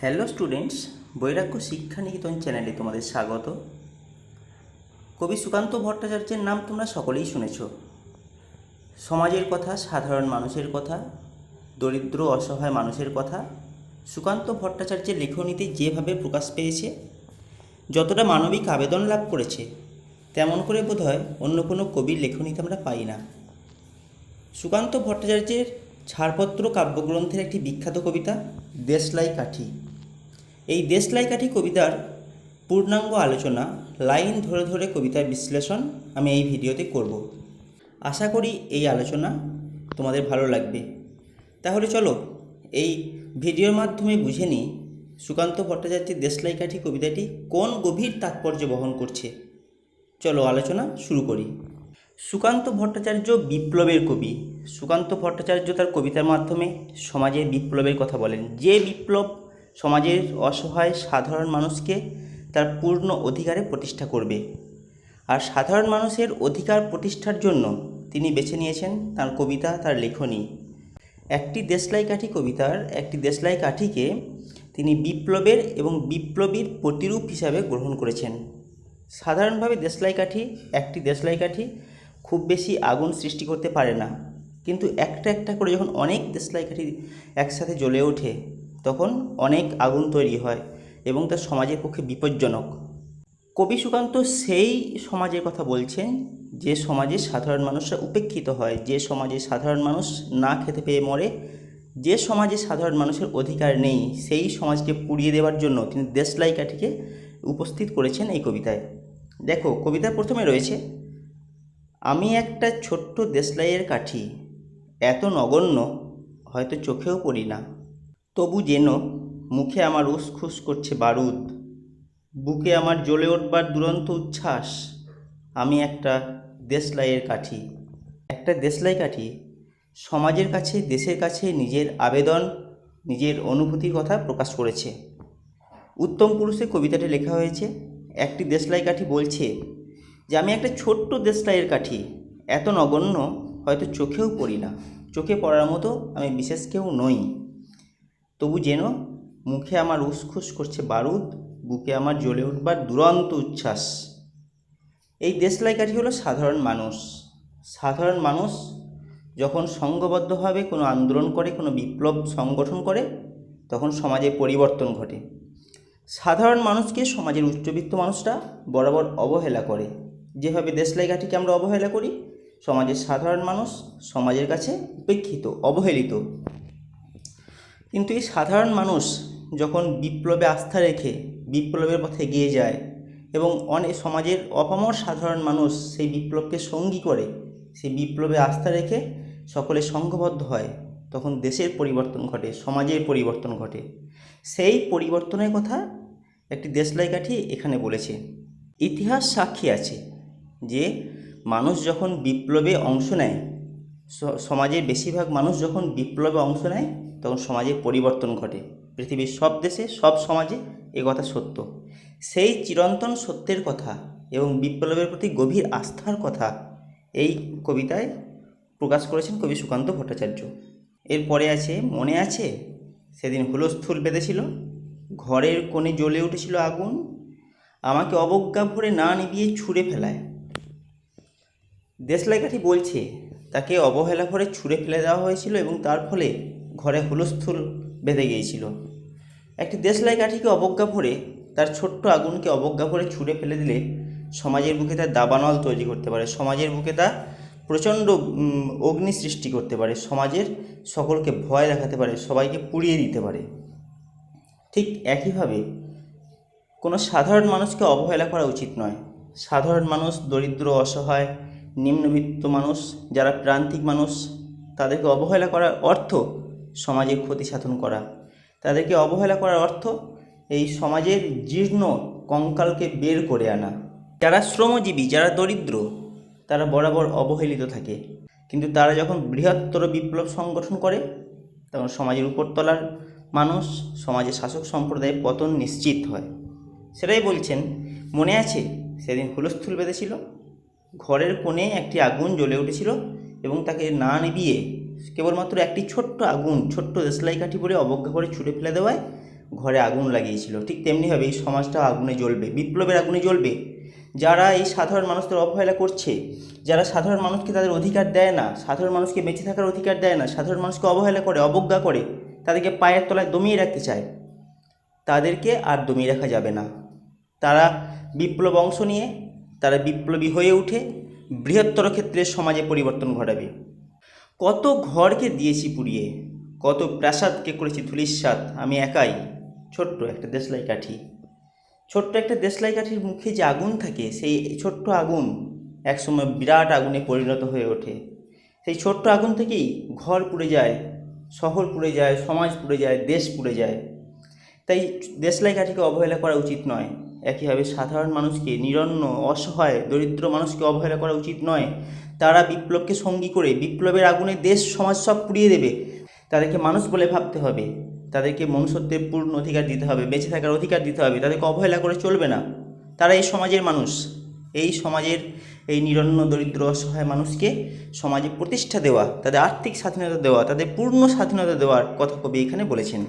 Hello students, বৈরাগ্য শিক্ষা নিকেতন চ্যানেলে তোমাদের স্বাগত। কবি সুকান্ত ভট্টাচার্যের নাম তোমরা সকলেই শুনেছ। সমাজের কথা, সাধারণ মানুষের কথা, দরিদ্র অসহায় মানুষের কথা সুকান্ত ভট্টাচার্যের লেখনীতে যেভাবে প্রকাশ পেয়েছে, যতটা মানবিক আবেদন লাভ করেছে, তেমন করে বোধহয় অন্য কোনো কবির লেখনীতে আমরা পাই না। সুকান্ত ভট্টাচার্যের ছাড়পত্র কাব্যগ্রন্থের একটি বিখ্যাত কবিতা দেশলাই কাঠি। এই দেশলাই কাঠি কবিতার পূর্ণাঙ্গ আলোচনা, লাইন ধরে ধরে কবিতার বিশ্লেষণ আমি এই ভিডিওতে করব। আশা করি এই আলোচনা তোমাদের ভালো লাগবে। তাহলে চলো এই ভিডিওর মাধ্যমে বুঝে নিই সুকান্ত ভট্টাচার্যের দেশলাই কাঠি কবিতাটি কোন গভীর তাৎপর্য বহন করছে। চলো আলোচনা শুরু করি। সুকান্ত ভট্টাচার্য বিপ্লবের কবি। সুকান্ত ভট্টাচার্য তার কবিতার মাধ্যমে সমাজের বিপ্লবের কথা বলেন, যে বিপ্লব সমাজের অসহায় সাধারণ মানুষকে তার পূর্ণ অধিকারে প্রতিষ্ঠা করবে। আর সাধারণ মানুষের অধিকার প্রতিষ্ঠার জন্য তিনি বেছে নিয়েছেন তার কবিতা, তার লেখনী। একটি দেশলাই কাঠি কবিতার একটি দেশলাই কাঠিকে তিনি বিপ্লবের এবং বিপ্লবীর প্রতিরূপ হিসাবে গ্রহণ করেছেন। সাধারণভাবে একটি দেশলাই কাঠি খুব বেশি আগুন সৃষ্টি করতে পারে না, কিন্তু একটা একটা করে যখন অনেক দেশলাই কাঠি একসাথে জ্বলে ওঠে তখন অনেক আগুন তৈরি হয় এবং তা সমাজের পক্ষে বিপজ্জনক। কবি সুকান্ত সেই সমাজের কথা বলছেন যে সমাজে সাধারণ মানুষরা উপেক্ষিত হয়, যে সমাজে সাধারণ মানুষ না খেতে পেয়ে মরে, যে সমাজে সাধারণ মানুষের অধিকার নেই, সেই সমাজকে পুড়িয়ে দেওয়ার জন্য তিনি দেশলাই কাঠিকে উপস্থিত করেছেন এই কবিতায়। দেখো, কবিতার প্রথমে রয়েছে, আমি একটা ছোট্ট দেশলাইয়ের কাঠি, এত নগণ্য হয়তো চোখেও পড়ি না, তবু যেন মুখে আমার উসখুস করছে বারুদ, বুকে আমার জ্বলে উঠবার দুরন্ত উচ্ছ্বাস, আমি একটা দেশলাইয়ের কাঠি। একটা দেশলাই কাঠি সমাজের কাছে, দেশের কাছে নিজের আবেদন, নিজের অনুভূতির কথা প্রকাশ করেছে। উত্তম পুরুষে কবিতাটি লেখা হয়েছে। একটি দেশলাই কাঠি বলছে যে আমি একটা ছোট্ট দেশলাইয়ের কাঠি, এত নগণ্য হয়তো চোখেও পড়ি না, চোখে পড়ার মতো আমি বিশেষ কেউ নই, তবু যেন মুখে আমার উসখুস করছে বারুদ, বুকে আমার জ্বলে উঠবার দুরন্ত উচ্ছ্বাস। এই দেশলাই কাঠি হলো সাধারণ মানুষ। সাধারণ মানুষ যখন সংঘবদ্ধভাবে কোনো আন্দোলন করে, কোনো বিপ্লব সংগঠন করে, তখন সমাজে পরিবর্তন ঘটে। সাধারণ মানুষকে সমাজের উচ্চবিত্ত মানুষরা বরাবর অবহেলা করে, যেভাবে দেশলাই কাঠিকে আমরা অবহেলা করি, সমাজের সাধারণ মানুষ সমাজের কাছে উপেক্ষিত, অবহেলিত। কিন্তু এই সাধারণ মানুষ যখন বিপ্লবে আস্থা রেখে বিপ্লবের পথে এগিয়ে যায় এবং অনেক সমাজের অপামর সাধারণ মানুষ সেই বিপ্লবকে সঙ্গী করে, সেই বিপ্লবে আস্থা রেখে সকলে সংঘবদ্ধ হয়, তখন দেশের পরিবর্তন ঘটে, সমাজের পরিবর্তন ঘটে। সেই পরিবর্তনের কথা একটি দেশলাই কাঠি এখানে বলেছে। ইতিহাস সাক্ষী আছে যে মানুষ যখন বিপ্লবে অংশ নেয়, সমাজের বেশিরভাগ মানুষ যখন বিপ্লবে অংশ নেয়, তখন সমাজে পরিবর্তন ঘটে। পৃথিবীর সব দেশে, সব সমাজে এ কথা সত্য। সেই চিরন্তন সত্যের কথা এবং বিপ্লবের প্রতি গভীর আস্থার কথা এই কবিতায় প্রকাশ করেছেন কবি সুকান্ত ভট্টাচার্য। এরপরে আছে, মনে আছে সেদিন হুলস্থুল বেঁধেছিল, ঘরের কোণে জ্বলে উঠেছিল আগুন, আমাকে অবজ্ঞা ভরে না নিভিয়ে ছুঁড়ে ফেলায়। দেশলাই কাঠি বলছে তাকে অবহেলা করে ছুঁড়ে ফেলে দেওয়া হয়েছিল এবং তার ফলে ঘরে হুলস্থুল বেঁধে গিয়েছিল। একটি দেশলাই কাঠিকে অবজ্ঞা ভরে, তার ছোট্ট আগুনকে অবজ্ঞা ভরে ছুঁড়ে ফেলে দিলে সমাজের বুকে তার দাবানল তৈরি করতে পারে, সমাজের বুকে তা প্রচণ্ড অগ্নি সৃষ্টি করতে পারে, সমাজের সকলকে ভয় দেখাতে পারে, সবাইকে পুড়িয়ে দিতে পারে। ঠিক একইভাবে কোনো সাধারণ মানুষকে অবহেলা করা উচিত নয়। সাধারণ মানুষ, দরিদ্র, অসহায়, নিম্নবিত্ত মানুষ, যারা প্রান্তিক মানুষ, তাদেরকে অবহেলা করার অর্থ সমাজের ক্ষতি সাধন করা। তাদেরকে অবহেলা করার অর্থ এই সমাজের জীর্ণ কঙ্কালকে বের করে আনা। যারা শ্রমজীবী, যারা দরিদ্র, তারা বরাবর অবহেলিত থাকে, কিন্তু তারা যখন বৃহত্তর বিপ্লব সংগঠন করে, তখন সমাজের উপরতলার মানুষ, সমাজের শাসক সম্প্রদায়ের পতন নিশ্চিত হয়। সেটাই বলছেন, মনে আছে সেদিন হুলস্থুল বেঁধেছিল, ঘরের কোণে একটি আগুন জ্বলে উঠেছিল এবং তাকে না নিভিয়ে কেবলমাত্র একটি ছোট্ট আগুন, ছোট্ট দেশলাই কাঠি পরে অবজ্ঞা করে ছুঁড়ে ফেলে দেওয়ায় ঘরে আগুন লাগিয়েছিল, ঠিক তেমনিভাবে এই সমাজটাও আগুনে জ্বলবে, বিপ্লবের আগুনে জ্বলবে। যারা এই সাধারণ মানুষদের অবহেলা করছে, যারা সাধারণ মানুষকে তাদের অধিকার দেয় না, সাধারণ মানুষকে বেঁচে থাকার অধিকার দেয় না, সাধারণ মানুষকে অবহেলা করে, অবজ্ঞা করে, তাদেরকে পায়ের তলায় দমিয়ে রাখতে চায়, তাদেরকে আর দমিয়ে রাখা যাবে না। তারা বিপ্লব অংশ নিয়ে তারা বিপ্লবী হয়ে উঠে বৃহত্তর ক্ষেত্রে সমাজে পরিবর্তন ঘটাবে। কত ঘরকে দিয়েছি পুড়িয়ে, কত প্রাসাদকে করেছি ধূলিসাৎ, আমি একাই ছোট্ট একটা দেশলাই কাঠি। ছোট্ট একটা দেশলাই কাঠির মুখে যে আগুন থাকে, সেই ছোট্ট আগুন একসময় বিরাট আগুনে পরিণত হয়ে ওঠে। সেই ছোট্ট আগুন থেকেই ঘর পুড়ে যায়, শহর পুড়ে যায়, সমাজ পুড়ে যায়, দেশ পুড়ে যায়। তাই দেশলাই কাঠিকে অবহেলা করা উচিত নয়। একইভাবে সাধারণ মানুষকে, নিরন্ন, অসহায়, দরিদ্র মানুষকে অবহেলা করা উচিত নয়। তারা বিপ্লবকে সঙ্গী করে বিপ্লবের আগুনে দেশ সমাজ সব পুড়িয়ে দেবে। তাদেরকে মানুষ বলে ভাবতে হবে, তাদেরকে মনুষ্যত্বের পূর্ণ অধিকার দিতে হবে, বেঁচে থাকার অধিকার দিতে হবে, তাদেরকে অবহেলা করে চলবে না। তারা এই সমাজের মানুষ, এই সমাজের এই নিরন্ন, দরিদ্র, অসহায় মানুষকে সমাজে প্রতিষ্ঠা দেওয়া, তাদের আর্থিক স্বাধীনতা দেওয়া, তাদের পূর্ণ স্বাধীনতা দেওয়ার কথা কবি এখানে বলেছেন।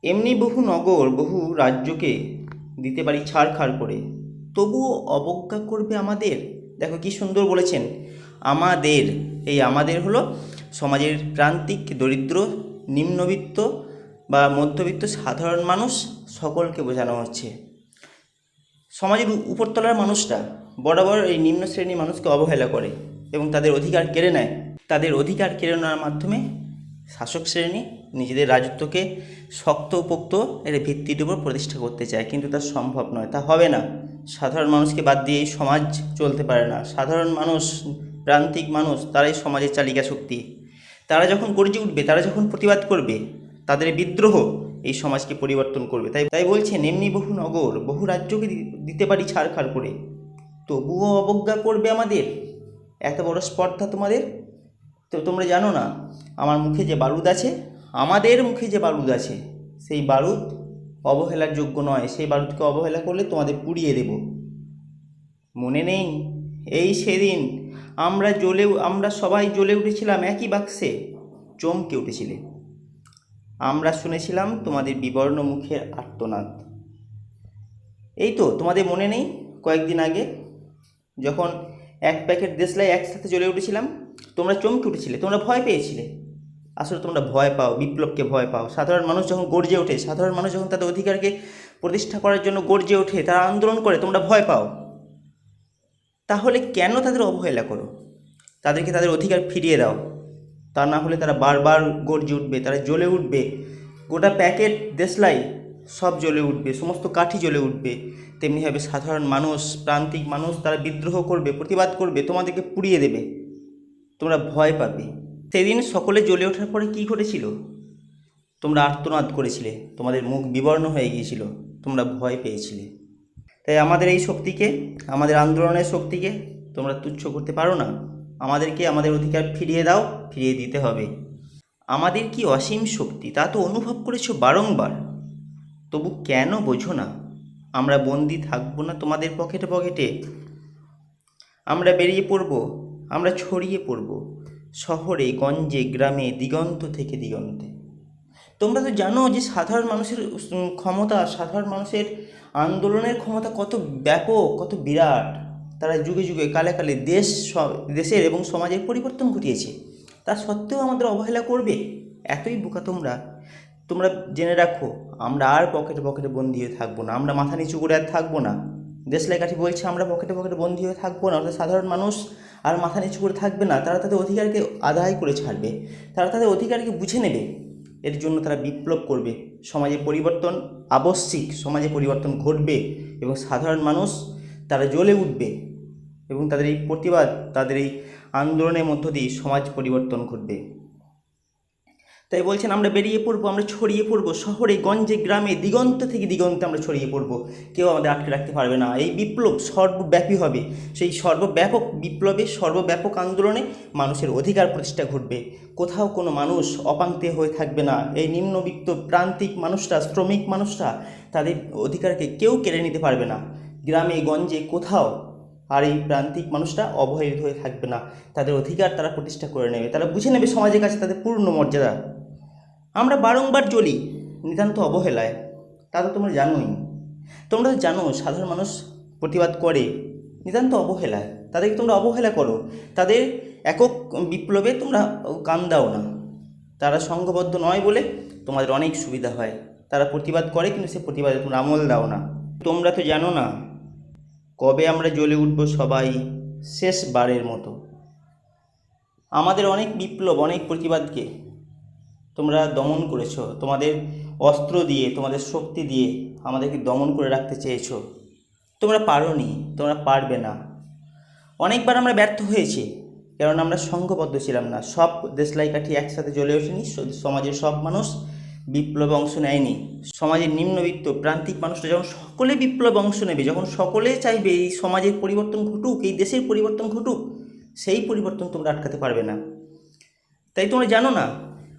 এমনি বহু নগর, বহু রাজ্যকে দিতে পারি ছাড়খাড় করে, তবুও অবজ্ঞা করবে আমাদের। দেখো কি সুন্দর বলেছেন, আমাদের। এই আমাদের হলো সমাজের প্রান্তিক, দরিদ্র, নিম্নবিত্ত বা মধ্যবিত্ত সাধারণ মানুষ, সকলকে বোঝানো হচ্ছে। সমাজের উপরতলার মানুষরা বরাবর এই নিম্ন শ্রেণীর মানুষকে অবহেলা করে এবং তাদের অধিকার কেড়ে নেয়। তাদের অধিকার কেড়ে নেওয়ার মাধ্যমে শাসক শ্রেণী নিজেদের রাজত্বকে শক্তপোক্ত এর ভিত্তির উপর প্রতিষ্ঠা করতে চায়, কিন্তু তা সম্ভব নয়, তা হবে না। সাধারণ মানুষকে বাদ দিয়ে এই সমাজ চলতে পারে না। সাধারণ মানুষ, প্রান্তিক মানুষ, তারাই সমাজের চালিকা শক্তি। তারা যখন গর্জে উঠবে, তারা যখন প্রতিবাদ করবে, তাদের বিদ্রোহ এই সমাজকে পরিবর্তন করবে। তাই তাই বলছেন, এমনি বহু নগর, বহু রাজ্যকে দিতে পারি ছাড়খাড় করে, তবুও অবজ্ঞা করবে আমাদের। এত বড় স্পর্ধা তোমাদের। তো তোমরা জানো না, আমার মুখে যে বারুদ আছে, আমাদের মুখে যে বারুদ আছে, সেই বারুদ অবহেলার যোগ্য নয়। সেই বারুদকে অবহেলা করলে তোমাদের পুড়িয়ে দেব। মনে নেই এই সেদিন আমরা সবাই জ্বলে উঠেছিলাম একই বাক্সে, চমকে উঠেছিলে। আমরা শুনেছিলাম তোমাদের বিবর্ণ মুখের আর্তনাদ। এই তো তোমাদের মনে নেই কয়েকদিন আগে যখন এক প্যাকেট দেশলাই একসাথে জ্বলে উঠেছিলাম, তোমরা চমকে উঠেছিলে, তোমরা ভয় পেয়েছিলে। আসলে তোমরা ভয় পাও, বিপ্লবকে ভয় পাও। সাধারণ মানুষ যখন গর্জে ওঠে, সাধারণ মানুষ যখন তাদের অধিকারকে প্রতিষ্ঠা করার জন্য গর্জে ওঠে, তারা আন্দোলন করে, তোমরা ভয় পাও। তাহলে কেন তাদের অবহেলা করো? তাদেরকে তাদের অধিকার ফিরিয়ে দাও। তা না হলে তারা বারবার গর্জে উঠবে, তারা জ্বলে উঠবে। গোটা প্যাকেট দেশলাই সব জ্বলে উঠবে, সমস্ত কাঠি জ্বলে উঠবে। তেমনিভাবে সাধারণ মানুষ, প্রান্তিক মানুষ, তারা বিদ্রোহ করবে, প্রতিবাদ করবে, তোমাদেরকে পুড়িয়ে দেবে। তোমরা ভয় পাবে। সেদিন সকলে জ্বলে ওঠার পরে কী ঘটেছিল? তোমরা আর্তনাদ করেছিলে, তোমাদের মুখ বিবর্ণ হয়ে গিয়েছিল, তোমরা ভয় পেয়েছিলে। তাই আমাদের এই শক্তিকে, আমাদের আন্দোলনের শক্তিকে তোমরা তুচ্ছ করতে পারো না। আমাদেরকে আমাদের অধিকার ফিরিয়ে দাও, ফিরিয়ে দিতে হবে। আমাদের কি অসীম শক্তি, তা তো অনুভব করেছো বারংবার, তবু কেন বোঝো না? আমরা বন্দি থাকবো না তোমাদের পকেটে পকেটে। আমরা বেরিয়ে পড়ব, আমরা ছড়িয়ে পড়ব শহরে, গঞ্জে, গ্রামে, দিগন্ত থেকে দিগন্তে। তোমরা তো জানো যে সাধারণ মানুষের ক্ষমতা, সাধারণ মানুষের আন্দোলনের ক্ষমতা কত ব্যাপক, কত বিরাট। তারা যুগে যুগে, কালে কালে দেশের এবং সমাজের পরিবর্তন ঘটিয়েছে। তা সত্ত্বেও আমাদের অবহেলা করবে? এতই বোকা তোমরা। তোমরা জেনে রাখো, আমরা আর পকেটে পকেটে বন্দী হয়ে থাকবো না, আমরা মাথা নিচু করে আর থাকবো না। দেশলাই কাঠি বলছে আমরা পকেটে পকেটে বন্দী হয়ে থাকবো না, অর্থাৎ সাধারণ মানুষ আর মাথা নিচু করে থাকবে না। তারা তাদের অধিকারকে আদায় করে ছাড়বে, তারা তাদের অধিকারকে বুঝে নেবে। এর জন্য তারা বিপ্লব করবে। সমাজে পরিবর্তন আবশ্যিক, সমাজে পরিবর্তন ঘটবে এবং সাধারণ মানুষ তারা জ্বলে উঠবে এবং তাদের এই প্রতিবাদ, তাদের এই আন্দোলনের মধ্য দিয়ে সমাজ পরিবর্তন ঘটবে। তাই বলছেন, আমরা বেরিয়ে পড়বো, আমরা ছড়িয়ে পড়বো শহরে, গঞ্জে, গ্রামে, দিগন্ত থেকে দিগন্তে আমরা ছড়িয়ে পড়বো। কেউ আমাদের আটকে রাখতে পারবে না। এই বিপ্লব সর্বব্যাপী হবে। সেই সর্বব্যাপক বিপ্লবে, সর্বব্যাপক আন্দোলনে মানুষের অধিকার প্রতিষ্ঠা ঘটবে। কোথাও কোনো মানুষ অপাঙ্ক্তে হয়ে থাকবে না। এই নিম্নবিত্ত প্রান্তিক মানুষরা, শ্রমিক মানুষরা, তাদের অধিকারকে কেউ কেড়ে নিতে পারবে না। গ্রামে গঞ্জে কোথাও আর এই প্রান্তিক মানুষরা অবহেলিত হয়ে থাকবে না। তাদের অধিকার তারা প্রতিষ্ঠা করে নেবে। তারা বুঝে নেবে সমাজের কাছে তাদের পূর্ণ মর্যাদা। আমরা বারংবার জ্বলি, নিতান্ত অবহেলায়, তা তো তোমরা জানোই। তোমরা তো জানো সাধারণ মানুষ প্রতিবাদ করে নিতান্ত অবহেলায়, তাদেরকে তোমরা অবহেলা করো, তাদের একক বিপ্লবে তোমরা কান দাও না। তারা সংঘবদ্ধ নয় বলে তোমাদের অনেক সুবিধা হয়। তারা প্রতিবাদ করে কিন্তু সে প্রতিবাদে তোমরা আমল দাও না। তোমরা তো জানো না কবে আমরা জ্বলে উঠব সবাই শেষবারের মতো। আমাদের অনেক বিপ্লব, অনেক প্রতিবাদকে তোমরা দমন করেছো, তোমাদের অস্ত্র দিয়ে, তোমাদের শক্তি দিয়ে আমাদেরকে দমন করে রাখতে চেয়েছো। তোমরা পারোনি, তোমরা পারবে না। অনেকবার আমরা ব্যর্থ হয়েছি, কারণ আমরা সংঘবদ্ধ ছিলাম না। সব দেশলাই কাঠি একসাথে জ্বলে ওঠেনি, সমাজের সব মানুষ বিপ্লবে অংশ নেয়নি। সমাজের নিম্নবিত্ত প্রান্তিক মানুষরা যখন সকলে বিপ্লবে অংশ নেবে, যখন সকলে চাইবে এই সমাজের পরিবর্তন ঘটুক, এই দেশের পরিবর্তন ঘটুক, সেই পরিবর্তন তোমরা আটকাতে পারবে না। তাই তোমরা জানো না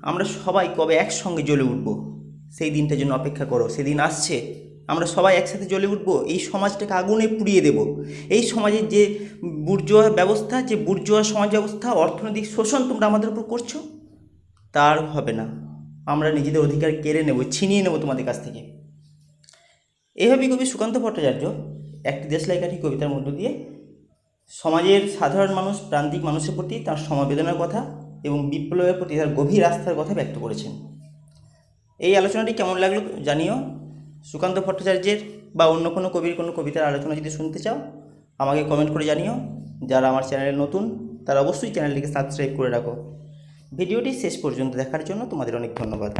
আমরা সবাই কবে একসঙ্গে জ্বলে উঠব। সেই দিনটার জন্য অপেক্ষা করো, সেদিন আসছে। আমরা সবাই একসাথে জ্বলে উঠব, এই সমাজটাকে আগুনে পুড়িয়ে দেব। এই সমাজের যে বুর্জোয়া ব্যবস্থা, যে বুর্জোয়া সমাজ ব্যবস্থা, অর্থনৈতিক শোষণ তোমরা আমাদের উপর করছো, তার হবে না। আমরা নিজেদের অধিকার কেড়ে নেব, ছিনিয়ে নেব তোমাদের কাছ থেকে। এভাবেই কবি সুকান্ত ভট্টাচার্য একটি দেশলাই কাঠি কবিতার মধ্য দিয়ে সমাজের সাধারণ মানুষ, প্রান্তিক মানুষের প্রতি তার সমবেদনার কথা এবং বিপ্লবের প্রতি তার গভীর আস্থার কথা ব্যক্ত করেছেন। এই আলোচনাটি কেমন লাগলো জানিও। সুকান্ত ভট্টাচার্যের বা অন্য কোনো কবির কোনো কবিতার আলোচনা যদি শুনতে চাও আমাকে কমেন্ট করে জানিও। যারা আমার চ্যানেলে নতুন তারা অবশ্যই চ্যানেলটিকে সাবস্ক্রাইব করে রাখো। ভিডিওটি শেষ পর্যন্ত দেখার জন্য তোমাদের অনেক ধন্যবাদ।